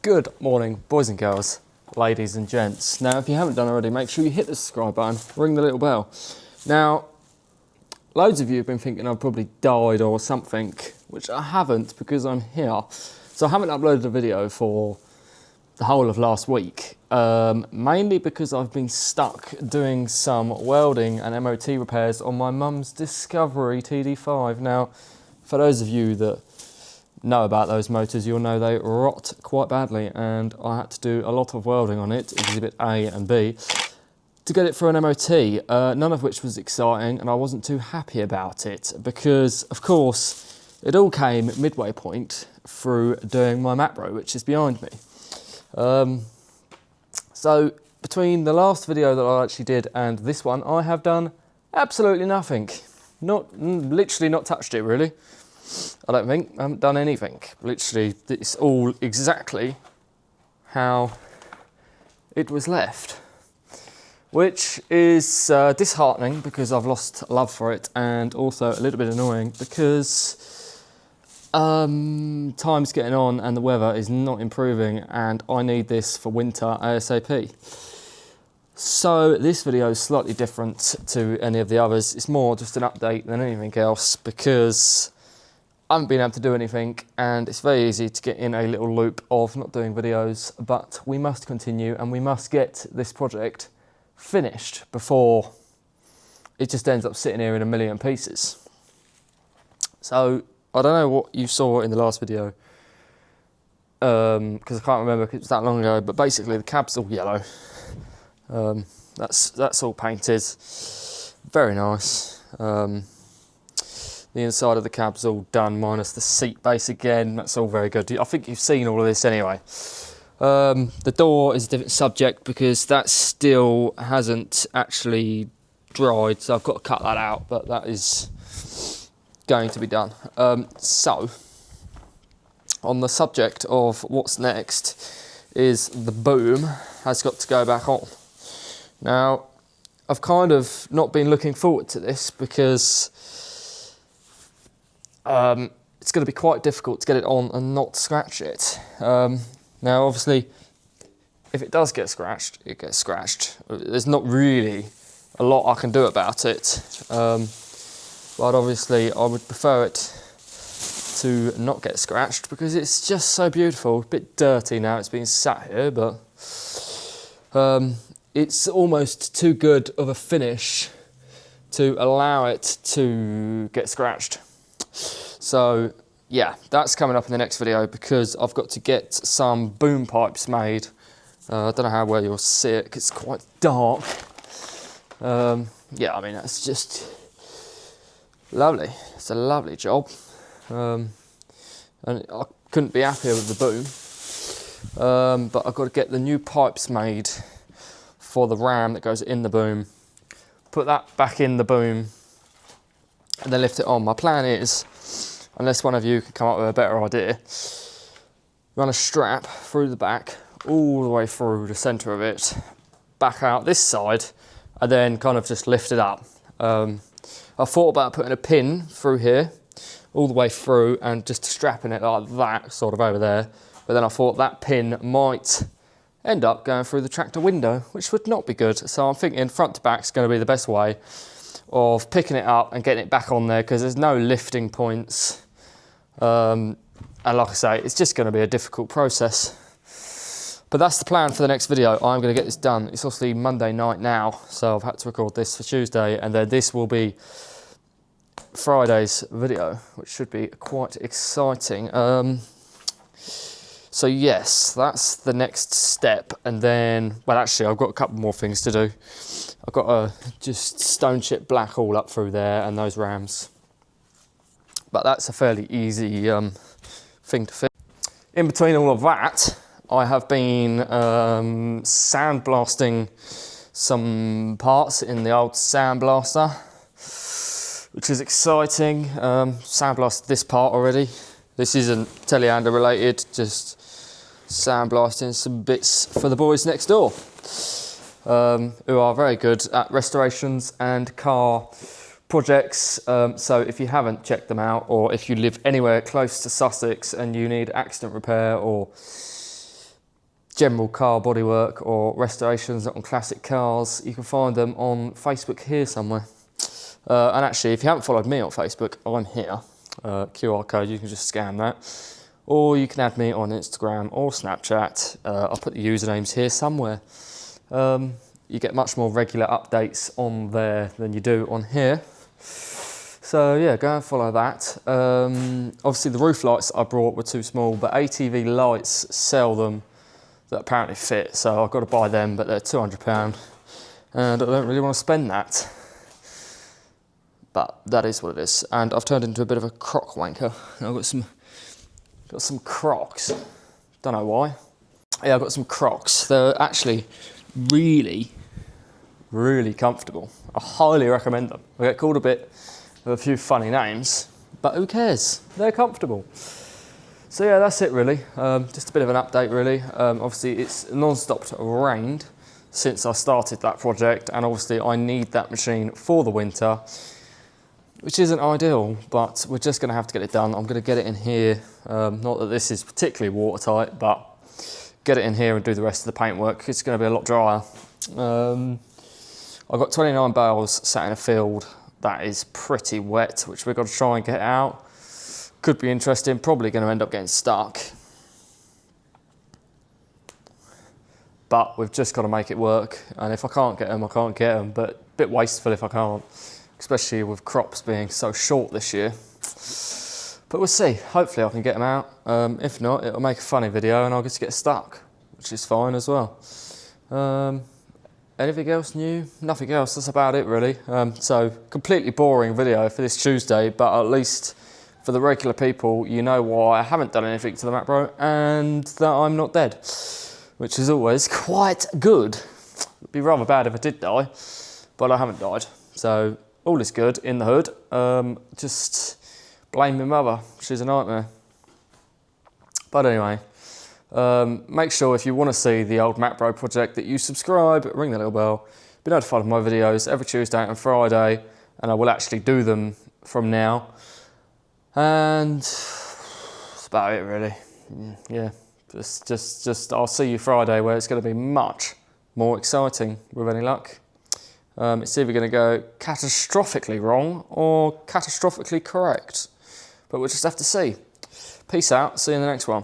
Good morning, boys and girls, ladies and gents. Now, if you haven't done already, make sure you hit the subscribe button, ring the little bell. Now, loads of you have been thinking I've probably died or something, which I haven't because I'm here. So I haven't uploaded a video for the whole of last week, mainly because I've been stuck doing some welding and MOT repairs on my mum's Discovery TD5. Now, for those of you that know about those motors, you'll know they rot quite badly, and I had to do a lot of welding on it, exhibit A and B, to get it for an MOT, none of which was exciting, and I wasn't too happy about it because, of course, it all came midway point through doing my macro, which is behind me. So between the last video that I actually did and this one, I have done absolutely nothing. Literally not touched it, really. I don't think. I haven't done anything. Literally, it's all exactly how it was left. Which is disheartening because I've lost love for it, and also a little bit annoying because time's getting on and the weather is not improving, and I need this for winter ASAP. So this video is slightly different to any of the others. It's more just an update than anything else because I haven't been able to do anything, and it's very easy to get in a little loop of not doing videos, but we must continue and we must get this project finished before it just ends up sitting here in a million pieces. So I don't know what you saw in the last video, because I can't remember because it was that long ago, but basically the cab's all yellow. That's all painted, very nice. The inside of the cab's all done, minus the seat base again. That's all very good. I think you've seen all of this anyway. The door is a different subject because that still hasn't actually dried, so I've got to cut that out, but that is going to be done. So, on the subject of what's next is the boom has got to go back on. Now, I've kind of not been looking forward to this because it's going to be quite difficult to get it on and not scratch it. Now, obviously, if it does get scratched, it gets scratched. There's not really a lot I can do about it. But obviously, I would prefer it to not get scratched because it's just so beautiful. A bit dirty now, it's been sat here, but it's almost too good of a finish to allow it to get scratched. So yeah, that's coming up in the next video because I've got to get some boom pipes made. I don't know how well you'll see it because it's quite dark. Yeah, I mean, that's just lovely. It's a lovely job. And I couldn't be happier with the boom. But I've got to get the new pipes made for the ram that goes in the boom, put that back in the boom, and then lift it on. My plan is, unless one of you can come up with a better idea, run a strap through the back, all the way through the centre of it, back out this side, and then kind of just lift it up. I thought about putting a pin through here, all the way through, and just strapping it like that, sort of over there. But then I thought that pin might end up going through the tractor window, which would not be good. So I'm thinking front to back is going to be the best way of picking it up and getting it back on there because there's no lifting points. And like I say, it's just going to be a difficult process. But that's the plan for the next video. I'm going to get this done. It's obviously Monday night now, so I've had to record this for Tuesday, and then this will be Friday's video, which should be quite exciting. So yes, that's the next step. And then, well, actually, I've got a couple more things to do. I've got to just stone chip black all up through there and those rams. But that's a fairly easy thing to fit. In between all of that, I have been sandblasting some parts in the old sandblaster, which is exciting. Sandblasted this part already. This isn't telehandler related, just sandblasting some bits for the boys next door, who are very good at restorations and car projects. So if you haven't checked them out, or if you live anywhere close to Sussex and you need accident repair or general car bodywork or restorations on classic cars, you can find them on Facebook here somewhere. And actually, if you haven't followed me on Facebook, I'm here. QR code, you can just scan that. Or you can add me on Instagram or Snapchat. I'll put the usernames here somewhere. You get much more regular updates on there than you do on here. So yeah, go and follow that. Obviously the roof lights I brought were too small, but ATV Lights sell them that apparently fit. So I've got to buy them, but they're £200 and I don't really want to spend that. But that is what it is. And I've turned into a bit of a croc wanker. I've got some Crocs. Don't know why. Yeah, I've got some Crocs. They're actually really, really comfortable. I highly recommend them. I get called a bit of a few funny names, but who cares? They're comfortable. So yeah, that's it really. Just a bit of an update really. Obviously it's non-stop rained since I started that project, and obviously I need that machine for the winter, which isn't ideal, but we're just gonna have to get it done. I'm gonna get it in here. Not that this is particularly watertight, but get it in here and do the rest of the paintwork. It's gonna be a lot drier. I've got 29 bales sat in a field that is pretty wet, which we've got to try and get out. Could be interesting, probably gonna end up getting stuck. But we've just got to make it work. And if I can't get them, I can't get them, but a bit wasteful if I can't, especially with crops being so short this year. But we'll see, hopefully I can get them out. If not, it'll make a funny video and I'll just get stuck, which is fine as well. Anything else new? Nothing else, that's about it really. So completely boring video for this Tuesday, but at least for the regular people, you know why I haven't done anything to the macro and that I'm not dead, which is always quite good. It'd be rather bad if I did die, but I haven't died. So all is good in the hood. Just blame my mother, she's a nightmare. But anyway, make sure if you want to see the old macro project that you subscribe, ring the little bell, be notified of my videos every Tuesday and Friday, and I will actually do them from now. And that's about it really. Yeah, just I'll see you Friday where it's going to be much more exciting with any luck. It's either going to go catastrophically wrong or catastrophically correct, but we'll just have to see. Peace out, see you in the next one.